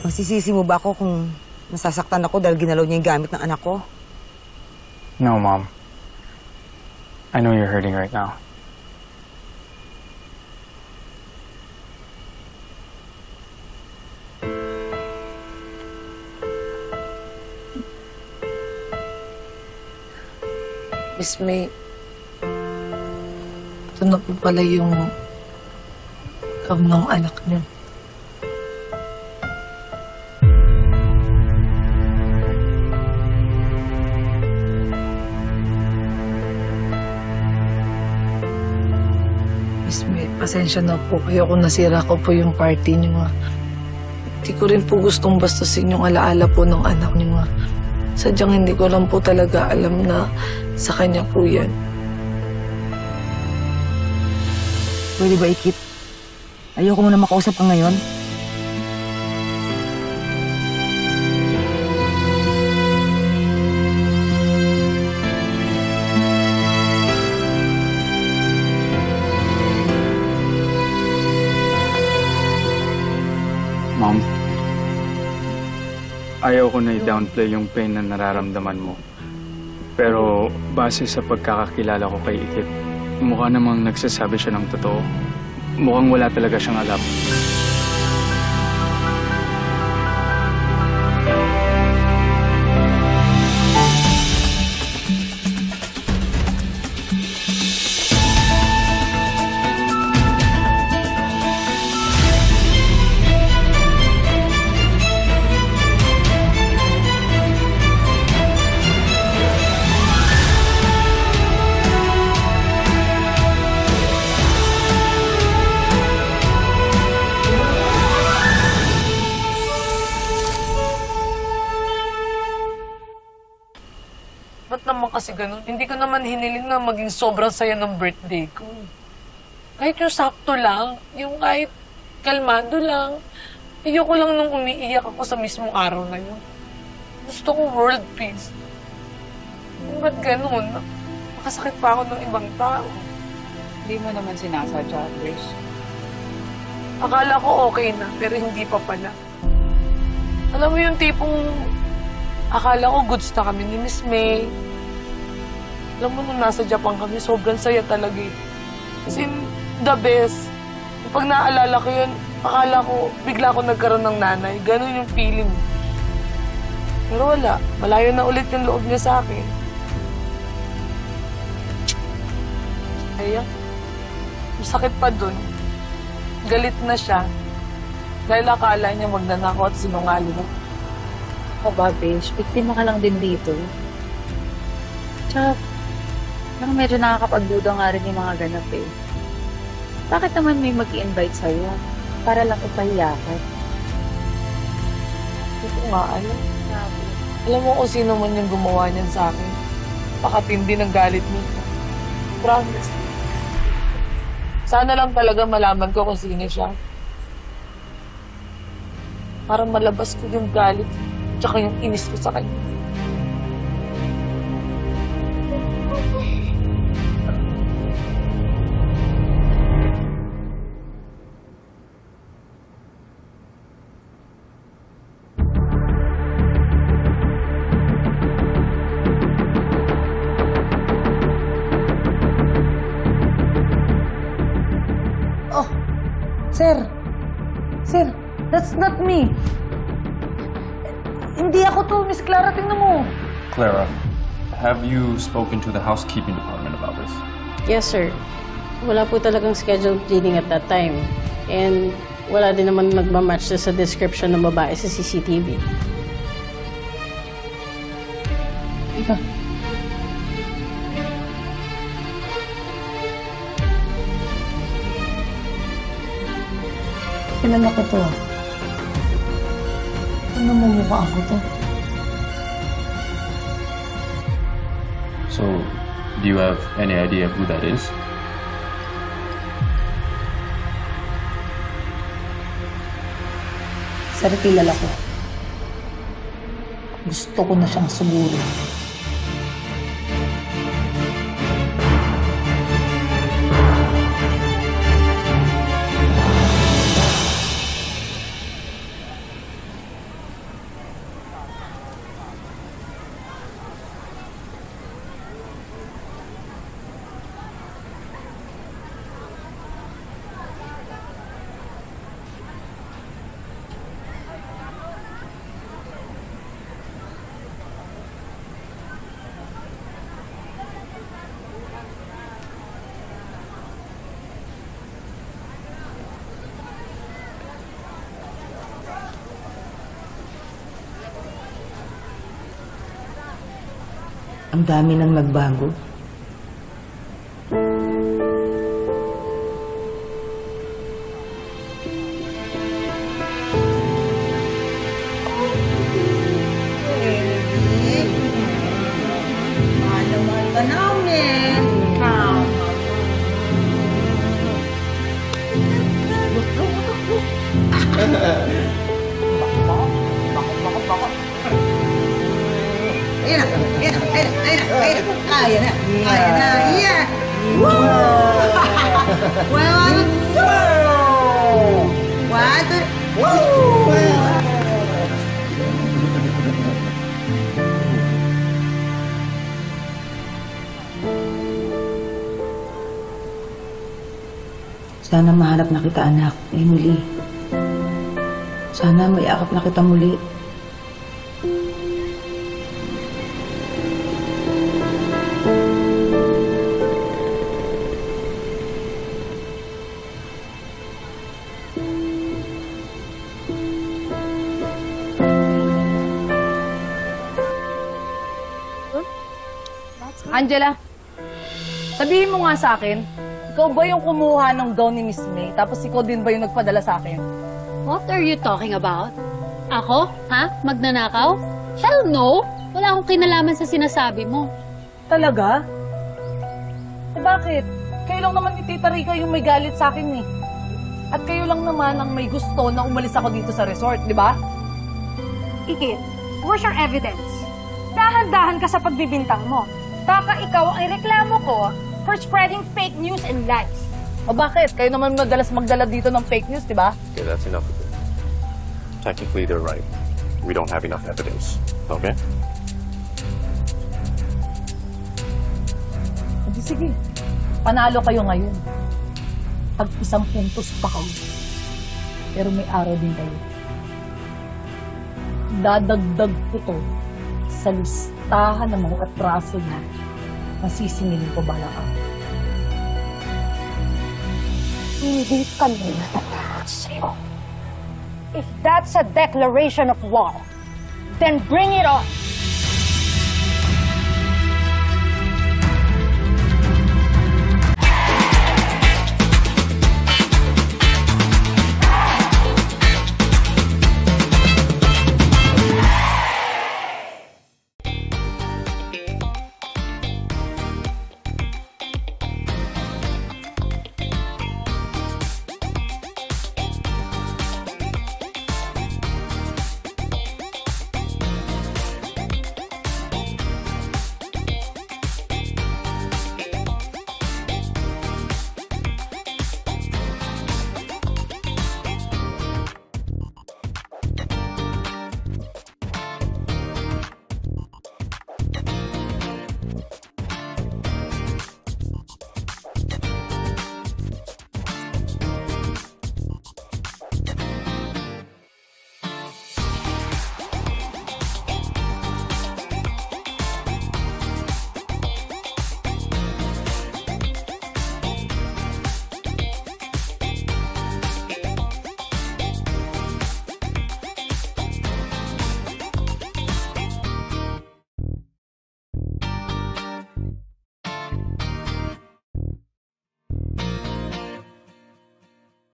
Masisisi mo ba ako kung nasasaktan ako dahil ginalaw niya yung gamit ng anak ko? No, Mom. I know you're hurting right now. Miss May, ito na po pala yung ng anak niyo. Miss May, pasensya na po kayo kung nasira ko po yung party niyo nga. Hindi ko rin po gustong bastusin yung alaala po ng anak niyo nga. Sadyang hindi ko lang po talaga alam na sa kanya po yan. Pwede ba ikip? Ayoko muna makausap ka ngayon. Mom, ayaw ko na i-downplay yung pain na nararamdaman mo. Pero base sa pagkakakilala ko kay Ikip, mukha namang nagsasabi siya ng totoo. Mukhang wala talaga siyang alam. Ba't naman kasi ganun? Hindi ko naman hiniling na maging sobrang saya ng birthday ko. Kahit yung sakto lang, yung kahit kalmado lang. Ayoko lang nung umiiyak ako sa mismong araw na yun. Gusto ko world peace. Ba't ganun? Makasakit pa ako ng ibang tao. Hindi mo naman sinasadya, Grace. Akala ko okay na, pero hindi pa pala. Alam mo yung tipong akala ko goods na kami ni Miss May. Alam mo, nung nasa Japan kami, sobrang saya talaga eh. As in, the best. Pag naaalala ko yun, akala ko, bigla ako nagkaroon ng nanay. Ganun yung feeling. Pero wala. Malayo na ulit yung loob niya sa akin. Kaya, masakit pa dun. Galit na siya. Dahil akala niya magnanakaw at sinungaling. Besh, biktima ka lang din dito. Tsaka, parang medyo nakakapagduda nga rin yung mga ganap eh. Bakit naman may mag-i-invite sa'yo? Para lang ipahiya ka. Hindi ko nga alam. Alam mo kung sino man yung gumawa niyan sa akin. Pakatindi ng galit nito. Promise. Sana lang talaga malaman ko kung sino siya. Para malabas ko yung galit tsaka yung inis ko sa kanya. Oh, sir. Sir, that's not me. Hindi ako to, Miss Clara. Tingnan mo. Clara, have you spoken to the housekeeping department about this? Yes, sir. Wala po talagang scheduled cleaning at that time. And wala din naman nagmamatch sa description ng babae sa CCTV. Ika. Kilala ko to. Ano mo mukha ako to? So, do you have any idea who that is? Sir, kilala ko. Gusto ko na siyang suguro. Ang dami nang nagbago. Mahal ka namin. Ayan na, ayan na, ayan na, ayan na, ayan na, ayan na, ayan na, yeah! Woo! One, two! One, two, woo! Sana mahanap na kita, anak, Emily. Sana mayakap na kita muli. Angela, sabihin mo nga sa akin, ikaw ba yung kumuha ng gown ni Miss May? Tapos ikaw din ba yung nagpadala sa akin? What are you talking about? Ako? Ha? Magnanakaw? Hell no! Wala akong kinalaman sa sinasabi mo. Talaga? Eh bakit? Kayo lang naman ni Tita Rica yung may galit sa akin eh. At kayo lang naman ang may gusto na umalis ako dito sa resort, di ba? Ikit, where's your evidence? Dahan-dahan ka sa pagbibintang mo. Baka ikaw ang ireklamo ko for spreading fake news and lies. O bakit? Kayo naman madalas magdala dito ng fake news, di ba? Okay, that's enough of it. Technically, they're right. We don't have enough evidence. Okay? Hindi, sige. Panalo kayo ngayon. Pag 1 puntos pa kayo. Pero may araw din kayo. Dadagdag ko to sa listahan ng mga atraso na masisingilin ko bala ka. Hindi kami natatakot sa'yo. If that's a declaration of war, then bring it on.